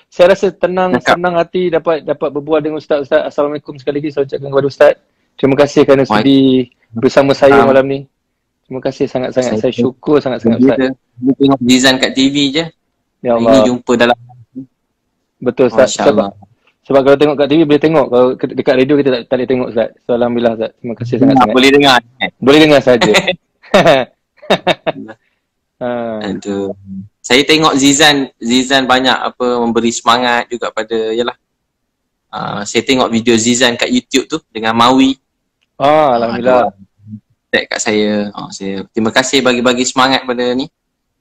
Saya rasa senang hati dapat berbual dengan Ustaz. Assalamualaikum sekali lagi saya ucapkan kepada Ustaz. Terima kasih kerana sudi bersama saya malam ni. Terima kasih sangat-sangat. Saya syukur sangat-sangat Ustaz. Kita tengok Zizan kat TV je. Ya Hari Allah. ni jumpa dalam. Betul Ustaz. Sebab kalau tengok kat TV boleh tengok. Kalau dekat radio kita tak boleh tengok Ustaz. So Alhamdulillah Ustaz. Terima kasih sangat-sangat. Boleh dengar. Boleh dengar saja. Aduh. Saya tengok Zizan banyak memberi semangat juga pada saya tengok video Zizan kat YouTube tu dengan Mawi. Alhamdulillah. Tag kat saya. Saya terima kasih bagi semangat pada ni.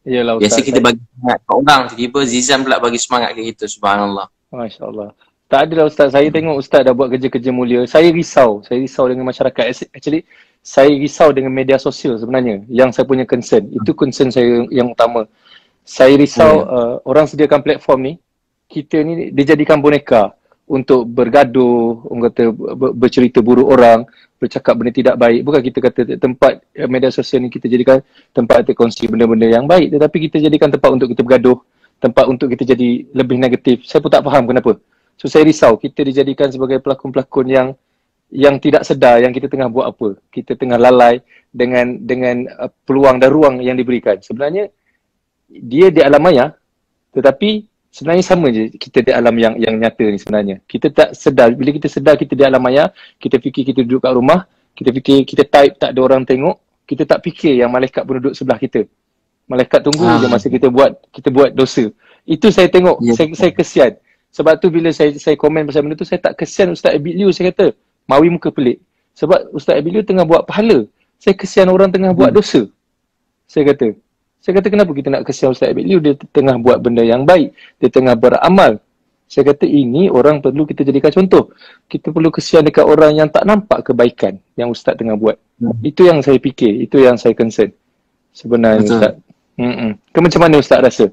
Iyalah Ustaz. Biasa kita bagi semangat kat orang, tiba-tiba Zizan pula bagi semangat kat kita. Subhanallah. Masya-Allah. Tak adalah Ustaz. Saya tengok Ustaz dah buat kerja-kerja mulia. Saya risau dengan masyarakat. Actually saya risau dengan media sosial sebenarnya. Yang saya punya concern. Itu concern saya yang utama. Saya risau orang sediakan platform ni, kita ni dijadikan boneka untuk bergaduh, orang kata bercerita buruk orang, bercakap benda tidak baik. Bukan kita kata tempat media sosial ni kita jadikan tempat terkongsi benda-benda yang baik, tetapi kita jadikan tempat untuk kita bergaduh, tempat untuk kita jadi lebih negatif. Saya pun tak faham kenapa. So saya risau kita dijadikan sebagai pelakon-pelakon yang tidak sedar yang kita tengah buat apa. Kita tengah lalai dengan peluang dan ruang yang diberikan. Sebenarnya dia di alam maya, tetapi sebenarnya sama je kita di alam yang nyata ni sebenarnya. Kita tak sedar, bila kita sedar kita di alam maya, kita fikir kita duduk kat rumah, kita fikir kita type tak ada orang tengok, kita tak fikir yang malaikat pun duduk sebelah kita. Malaikat tunggu je masa kita buat dosa. Itu saya tengok, saya kesian. Sebab tu bila saya komen pasal benda tu, saya tak kesian Ustaz Abid Liu. Saya kata, Mawi muka pelik. Sebab Ustaz Abid Liu tengah buat pahala. Saya kesian orang tengah buat dosa. Saya kata kenapa kita nak kesian Ustaz Abid Liu? Dia tengah buat benda yang baik. Dia tengah beramal. Saya kata ini orang perlu kita jadikan contoh. Kita perlu kesian dekat orang yang tak nampak kebaikan yang Ustaz tengah buat. Itu yang saya fikir. Itu yang saya concern. Sebenarnya Ustaz. Macam mana Ustaz rasa?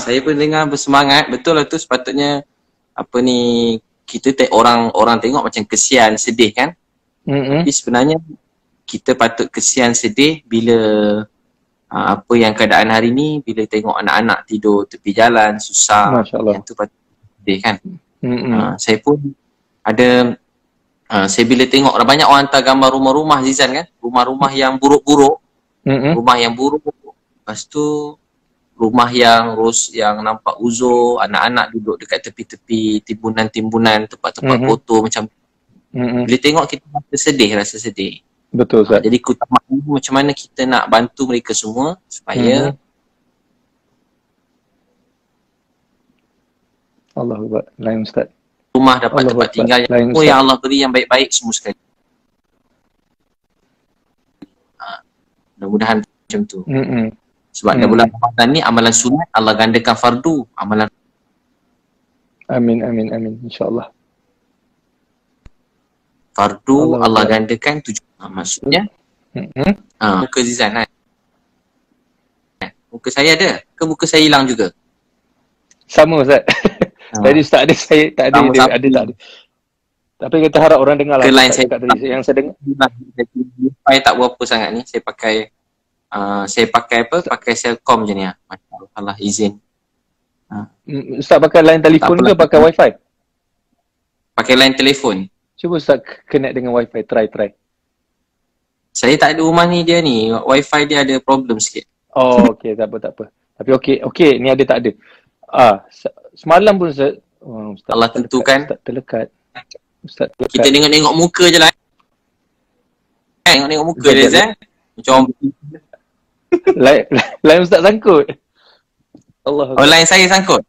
Saya pun dengar bersemangat. Betul lah tu, sepatutnya kita orang tengok macam kesian, sedih kan? Tapi sebenarnya kita patut kesian, sedih bila apa yang keadaan hari ni, bila tengok anak-anak tidur tepi jalan susah. Yang tu patut sedih kan? Saya pun ada saya bila tengok banyak orang hantar gambar rumah-rumah Zizan kan, rumah-rumah yang buruk-buruk, rumah yang buruk, lepas tu rumah yang nampak uzur, anak-anak duduk dekat tepi-tepi timbunan-timbunan, tempat-tempat kotor macam bila tengok kita rasa sedih. Betul Ustaz. Jadi macam mana kita nak bantu mereka semua supaya Allahu Akbar. Lain Ustaz. Rumah dapat tempat tinggal yang Allah beri yang baik-baik semua sekali. Mudah-mudahan macam tu. Sebab dah bulan Ramadan ni amalan sunat Allah gandakan fardu, amalan. Amin. InsyaAllah. Fardu Allah gandakan 7. Maksudnya muka Zizan kan? Muka saya ada ke muka saya hilang juga? Sama Ustaz. Tadi Ustaz ada, saya tak ada, dia ada tak ada. Tapi kita harap orang dengar lah. Ke line saya tadi yang saya dengar. Saya tak berapa sangat ni. Saya pakai pakai Selcom je ni. Masya-Allah izin. Ustaz pakai line telefon ke pakai wifi? Pakai line telefon. Cuba Ustaz connect dengan wifi, try. Saya tak ada rumah ni dia ni. Wifi dia ada problem sikit. Oh okey, tak apa. Tapi okey, ni ada tak ada. Semalam pun Ustaz, Allah tentukan Ustaz terlekat. Kita tengok muka je lah. Tengok muka dia Zan. Macam lain Ustaz sangkut. Allah. Online saya sangkut.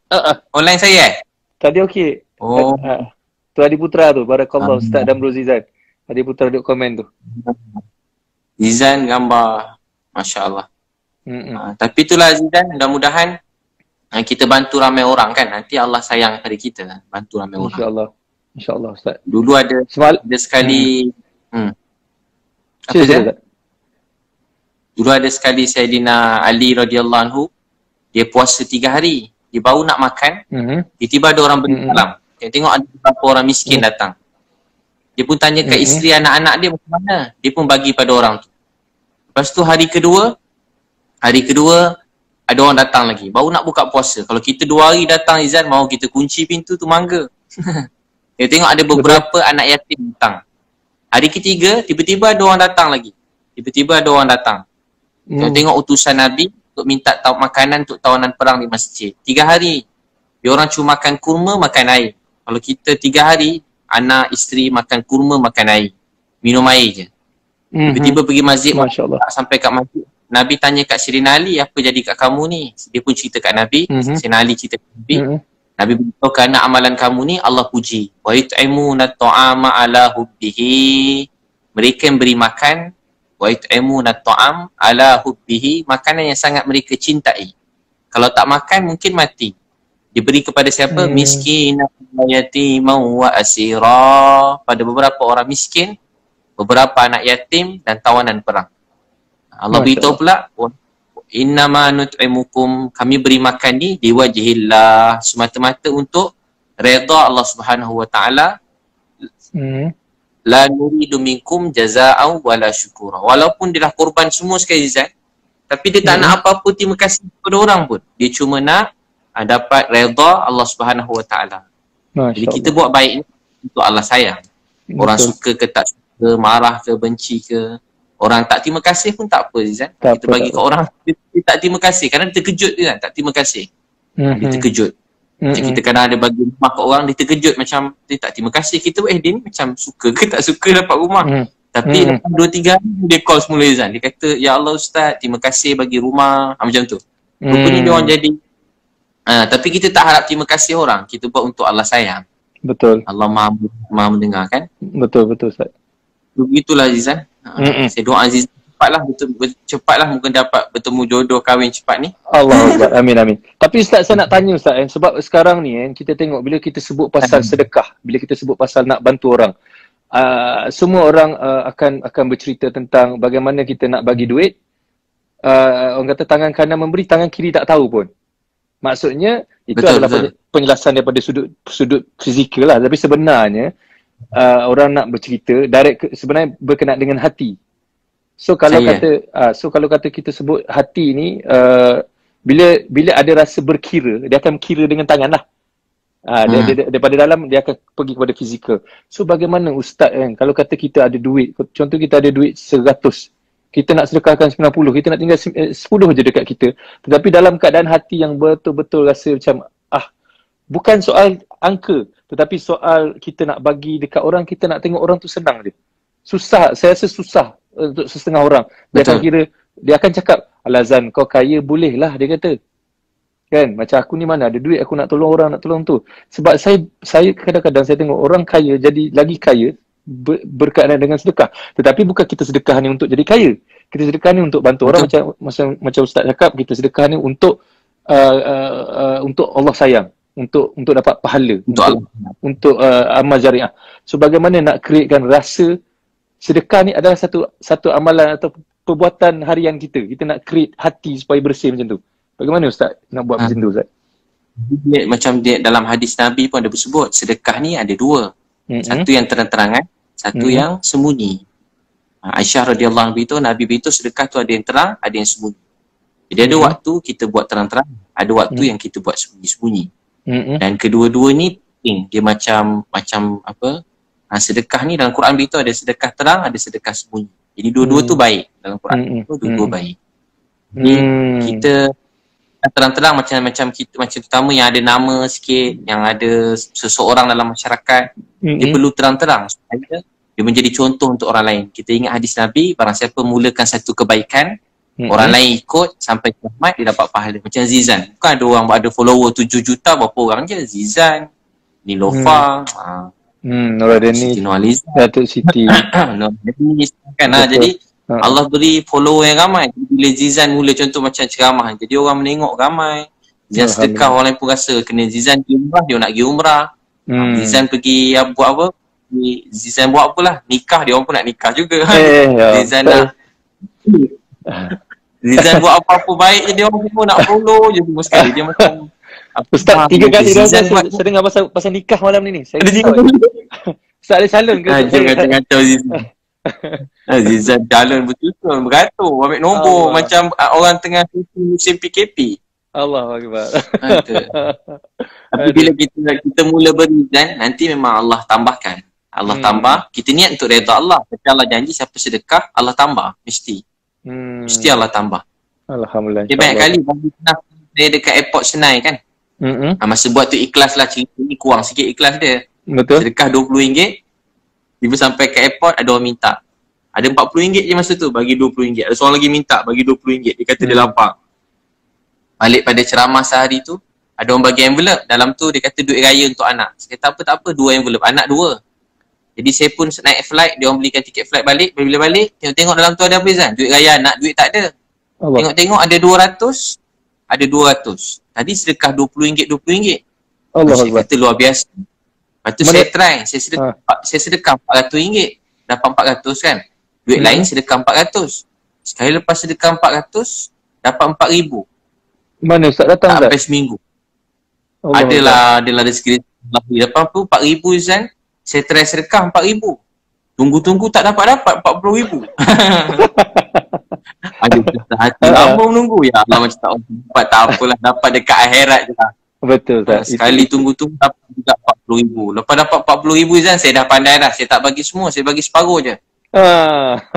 Online saya Tadi okey. Tu Adi Putra tu, barakallah Ustaz dan Bro Zizan. Adi Putra duk komen tu. Zizan gambar masya-Allah. Tapi itulah Zizan, mudah-mudahan kita bantu ramai orang kan. Nanti Allah sayang pada kita, bantu ramai orang. InsyaAllah Ustaz. Dulu ada sekali apa dia? Dulu ada sekali Sayyidina Ali radhiyallahu anhu, dia puasa 3 hari, dia baru nak makan, tiba-tiba ada orang berdiri dalam. Tengok ada beberapa orang miskin datang. Dia pun tanya ke isteri anak-anak dia macam mana, dia pun bagi pada orang tu. Lepas tu hari kedua ada orang datang lagi. Baru nak buka puasa. Kalau kita 2 hari datang Izan, mau kita kunci pintu tu mangga. Kita tengok ada beberapa anak yatim datang. Hari ketiga, tiba-tiba ada orang datang lagi. Tiba-tiba ada orang datang. Kita tengok utusan Nabi untuk minta makanan untuk tawanan perang di masjid. 3 hari. Dia orang cuma makan kurma, makan air. Kalau kita 3 hari, anak, isteri makan kurma, makan air. Minum air je. Tiba-tiba pergi masjid, sampai kat masjid. Nabi tanya kat Sirina Ali, apa jadi kat kamu ni? Dia pun cerita kat Nabi. Sirina Ali cerita kat Nabi. Nabi beritahu kerana amalan kamu ni Allah puji. Wa yut'imuna ta'ama ala hubbihi. Mereka yang beri makan. Wa yut'imuna ta'am ala hubbihi. Makanan yang sangat mereka cintai. Kalau tak makan mungkin mati. Diberi kepada siapa? Miskin, yatimah wa asira. Pada beberapa orang miskin, beberapa anak yatim dan tawanan perang. Allah beritahu pula, innama nut'imukum, kami beri makan ni diwajihillah, semata-mata untuk redha Allah Subhanahu wa taala. La nuridu minkum jazaa'an wala syukura. Walaupun dia dah korban semua sekali Zat, tapi dia tak nak apa-apa terima kasih kepada orang pun. Dia cuma nak dapat redha Allah Subhanahu wa taala. Jadi kita buat baik ni untuk Allah sayang. Orang suka ke tak suka, marah ke benci ke, orang tak terima kasih pun tak apa Zizan. Kita bagi ke orang dia tak terima kasih kerana dia terkejut dia kan, tak terima kasih. Dia terkejut. Macam kita kadang ada bagi rumah ke orang, dia terkejut macam dia tak terima kasih. Kita dia ni macam suka ke tak suka dapat rumah. Tapi lepas 2-3 hari dia call semula Zizan. Dia kata, ya Allah Ustaz, terima kasih bagi rumah. Macam tu. Rupanya dia orang jadi tapi kita tak harap terima kasih orang. Kita buat untuk Allah sayang. Betul. Allah maha mendengar kan. Betul Ustaz. Begitulah Zizan. Saya doa Aziz cepatlah mungkin dapat bertemu jodoh kahwin cepat ni. Allah amin. Tapi Ustaz, saya nak tanya Ustaz sebab sekarang ni kita tengok bila kita sebut pasal sedekah, bila kita sebut pasal nak bantu orang, semua orang akan bercerita tentang bagaimana kita nak bagi duit. Orang kata tangan kanan memberi, tangan kiri tak tahu pun. Maksudnya itu adalah penjelasan daripada sudut fizikal lah, tapi sebenarnya orang nak bercerita direct sebenarnya berkenaan dengan hati. So kalau kata kita sebut hati ni bila ada rasa berkira, dia akan kira dengan tangan lah. Dia daripada dalam dia akan pergi kepada fizikal. So bagaimana Ustaz kan, kalau kata kita ada duit, contoh kita ada duit 100, kita nak sedekahkan 90, kita nak tinggal 10 je dekat kita, tetapi dalam keadaan hati yang betul-betul rasa macam bukan soal angka, tetapi soal kita nak bagi dekat orang, kita nak tengok orang tu senang je. Susah, saya rasa susah untuk setengah orang. Dia akan kira, dia akan cakap, Alazan kau kaya boleh lah, dia kata. Kan, macam aku ni mana ada duit, aku nak tolong orang, nak tolong tu. Sebab saya kadang-kadang saya tengok orang kaya jadi lagi kaya berkaitan dengan sedekah. Tetapi bukan kita sedekah ni untuk jadi kaya. Kita sedekah ni untuk bantu orang, macam Ustaz cakap, kita sedekah ni untuk Allah sayang. Untuk dapat pahala, untuk amal jariah. So bagaimana nak createkan rasa sedekah ni adalah satu amalan atau perbuatan harian kita. Kita nak create hati supaya bersih macam tu. Bagaimana Ustaz nak buat macam tu Ustaz? Macam dia dalam hadis Nabi pun ada bersebut, sedekah ni ada 2. Satu yang terang-terangan, satu yang sembunyi. Aisyah radhiyallahu anha itu Nabi beritahu sedekah tu ada yang terang, ada yang sembunyi. Jadi ada waktu kita buat terang-terang, ada waktu yang kita buat sembunyi-sembunyi. Dan kedua-dua ni dia macam apa? Sedekah ni dalam Quran beritahu ada sedekah terang, ada sedekah sembunyi. Jadi dua-dua tu baik dalam Quran. Dua-dua baik. Jadi kita terang-terang macam kita, macam terutama yang ada nama sikit, yang ada seseorang dalam masyarakat, dia perlu terang-terang supaya dia menjadi contoh untuk orang lain. Kita ingat hadis Nabi, barang siapa mulakan satu kebaikan, orang lain ikut sampai kiamat, dia dapat pahala. Macam Zizan, bukan ada orang ada follower 7 juta, berapa orang je? Zizan, Nilofa, Siti Nurhaliza, Datuk Siti kan. Jadi Allah beri follower yang ramai. Bila Zizan mula contoh macam ceramah, jadi orang menengok ramai. Zizan sedekah, orang lain pun rasa kena Zizan pergi umrah, dia nak pergi umrah. Zizan pergi buat apa? Zizan buat apalah, nikah, dia orang pun nak nikah juga. Zizan nak Zizan buat apa-apa baik je, dia orang semua nak follow je semua sekali. Dia macam Ustaz 3 kali dah saya dengar pasal nikah malam ni. Saya Ustaz ada calon ke? Jangan kacau Zizan. Zizan jalan betul-betul beratur ambil nombor macam orang tengah musim PKP. Allahu Akbar. Tapi bila kita mula beri Zan, nanti memang Allah tambahkan. Allah tambah, kita niat untuk redha Allah. Tapi Allah janji siapa sedekah, Allah tambah. Mesti. Mesti Allah tambah. Alhamdulillah. Dia banyak kali bagi saya dekat airport Senai kan. Masa buat tu ikhlas lah, cerita ni kurang sikit ikhlas dia. Betul. Sedekah RM20. Tiba sampai ke airport, ada orang minta. Ada RM40 je masa tu, bagi RM20. Ada seorang lagi minta, bagi RM20. Dia kata dia lapar. Balik pada ceramah sehari tu, ada orang bagi envelope. Dalam tu dia kata duit raya untuk anak. Saya kata tak apa, 2 envelope. Anak 2. Jadi saya pun naik flight, dia orang belikan tiket flight balik. Bila balik, tengok dalam tu ada apa Zan? Duit raya anak, duit tak ada. Tengok-tengok ada 200, ada 200. Tadi sedekah RM20, RM20. Saya kata luar biasa. Lepas tu saya try, saya sedekah RM400. Dapat RM400 kan. Duit lain sedekah RM400. Sekali lepas sedekah RM400, dapat RM4,000. Mana Ustaz datang sampai seminggu. Adalah rezeki. Lepas tu RM4,000 Zan, saya try sedekah RM4,000. Tunggu-tunggu tak dapat RM40,000. Ada hati lama menunggu. Ya Allah macam tak dapat, tak apalah, dapat dekat akhirat je lah. Betul tak? Sekali tunggu-tunggu dapat juga RM40,000. Lepas dapat RM40,000 Zan, saya dah pandai dah. Saya tak bagi semua, saya bagi separuh je.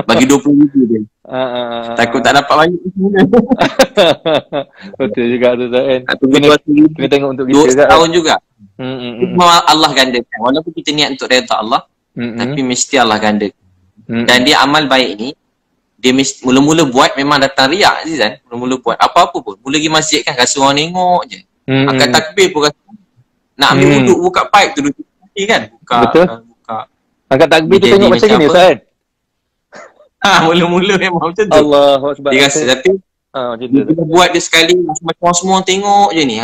Bagi RM20,000 dia. Takut tak dapat banyak semula. Betul juga tu kan. Kena tengok untuk kita 2 tahun juga. Allah gandakan. Walaupun kita niat untuk redha Allah, tapi mesti Allah gandakan. Dan dia amal baik ni, dia mesti mula-mula buat memang datang riak Zizan. Mula-mula buat apa-apa pun. Mula pergi masjid kan, rasa orang tengok je. Angkat takbir pun rasa nak ambil wuduk, buka pipe tu duduk kan. Betul. Angkat takbir tu tengok macam ni Ustaz kan. Mula-mula memang macam tu. Allahu Akbar. Dia rasa tapi dia buat dia sekali macam semua tengok je ni.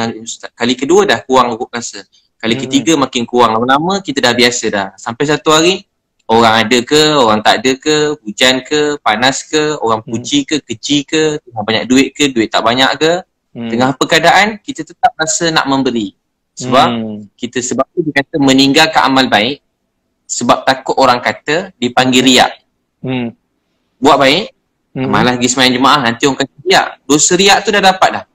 Kali kedua dah kurang rasa. Kali ketiga makin kurang. Lama-lama kita dah biasa dah. Sampai satu hari orang ada ke, orang tak ada ke, hujan ke, panas ke, orang puji ke, keji ke, tengah banyak duit ke, duit tak banyak ke, tengah apa keadaan, kita tetap rasa nak memberi. Sebab sebab tu dia kata meninggalkan amal baik sebab takut orang kata dipanggil riak. Buat baik, malah pergi sembahyang jemaah, nanti orang kata riak. Dosa riak tu dah dapat dah.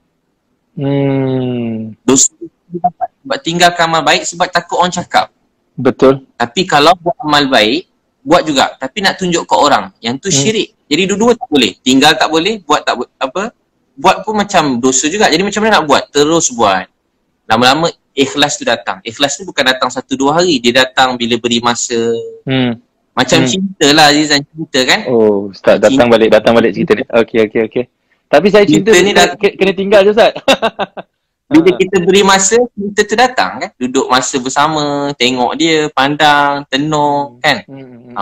Dosa dapat sebab tinggalkan amal baik sebab takut orang cakap. Betul. Tapi kalau buat amal baik, buat juga. Tapi nak tunjuk ke orang, yang tu syirik. Jadi dua-dua tak boleh. Tinggal tak boleh, buat tak apa. Buat pun macam dosa juga. Jadi macam mana nak buat? Terus buat. Lama-lama ikhlas tu datang. Ikhlas tu bukan datang 1-2 hari. Dia datang bila beri masa. Macam cinta lah Azizan, cinta kan? Oh, Ustaz datang balik cerita ni. Okey. Tapi saya cinta ni kena tinggal je Ustaz. Bila kita beri masa, kita tu datang kan. Duduk masa bersama, tengok dia, pandang, tenung kan.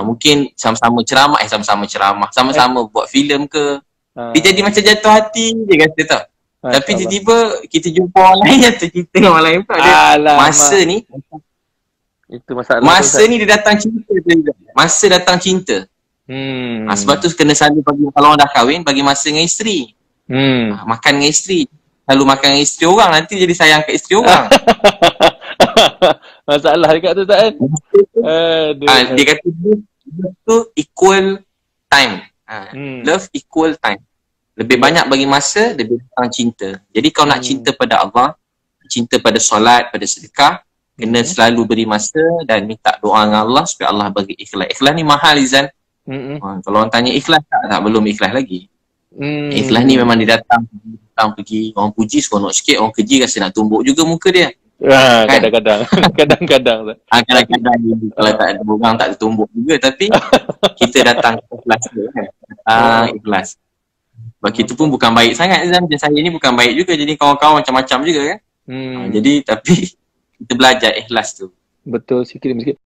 Mungkin sama-sama ceramah, sama-sama buat filem ke. Dia jadi macam jatuh hati dia kata tau. Tapi tiba-tiba kita jumpa orang lain yang tercita dengan orang lain pun. Masa ni, itu masalah. Masa ni dia datang cinta. Masa datang cinta. Sebab tu kena selalu bagi, kalau orang dah kahwin, bagi masa dengan isteri. Makan dengan isteri. Lalu makan dengan isteri orang, nanti jadi sayang kat isteri orang. Masalah dekat tu tak kan? Dia kata love tu equal time. Love equal time. Lebih banyak bagi masa, lebih datang cinta. Jadi kalau nak cinta pada Allah, cinta pada solat, pada sedekah, kena selalu beri masa dan minta doa dengan Allah supaya Allah bagi ikhlas. Ikhlas ni mahal Izan. Kalau orang tanya ikhlas tak belum ikhlas lagi. Ikhlas ni memang dia datang pergi, orang puji seronok sikit, orang keji rasa nak tumbuk juga muka dia. Kadang-kadang. Kadang-kadang kalau tak ada orang tak tertumbuk juga, tapi kita datang ikhlas kan. Ikhlas. Sebab kita pun bukan baik sangat Zam. Saya ni bukan baik juga, jadi kawan-kawan macam-macam juga kan. Jadi tapi kita belajar ikhlas tu. Betul, sikit demi sikit.